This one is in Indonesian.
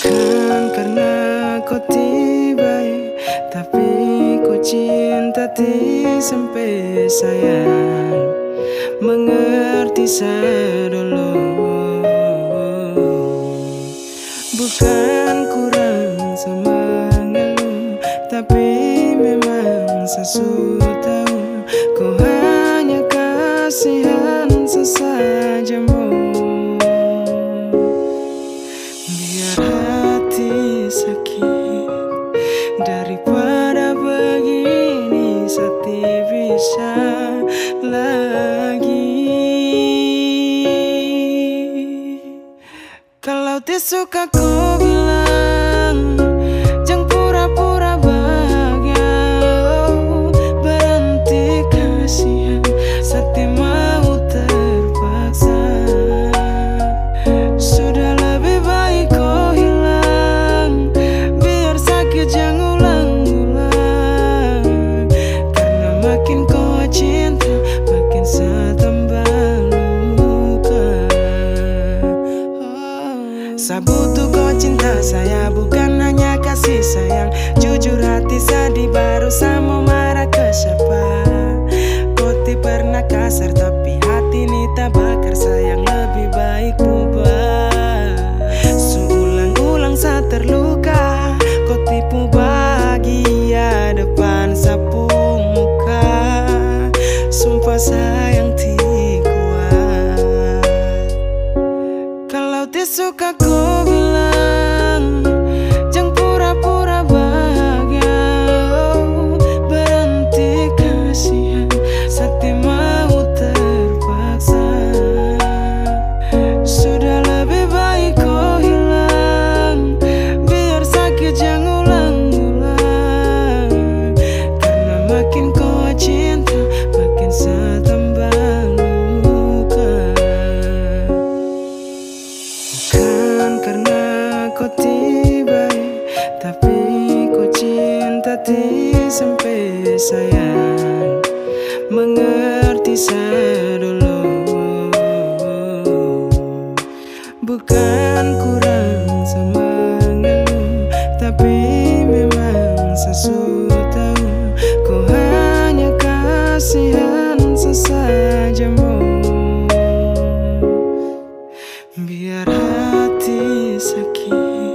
Bukan karena kau tiba, tapi ku cinta sampai sayang mengerti dulu. Bukan kurang sama ngeluh, tapi memang sesuatu tahu kau hanya kasihan sesajamu. Biar hati sakit daripada begini, sakti bisa lagi. Kalau suka kau bilang, jangan pura-pura bahagia. Oh, berhenti kasihan, sakti mau terpaksa. Sudah lebih baik kau hilang, biar sakit jangan ulang-ulang. Karena makin kau cinta, makin saya tambah luka. Saya butuh kau cinta saya, bukan hanya kasih sayang. Jujur hati sedih, baru saya mau marah ke siapa. Kau tidak pernah kasar, tapi hati ini tak bakar. Sayang lebih baik ubah. Seulang-ulang saya terluka, kau tipu bahagia depan sapu muka. Sumpah sayang tidak kuat. Kalau suka kau bilang, jangan pura-pura bahagia. Oh, berhenti kasihan, sakti mau terpaksa. Sudah lebih baik kau hilang, biar sakit jangan ulang-ulang. Karena makin kau cinta, makin saya tambah luka. Bukan karena kau tiba, tapi ku cinta sampai sayang mengerti dulu. Bukan kurang sama ngeluh, tapi memang sesuatu tahu kau hanya kasihan sesajamu. Biar hati sakit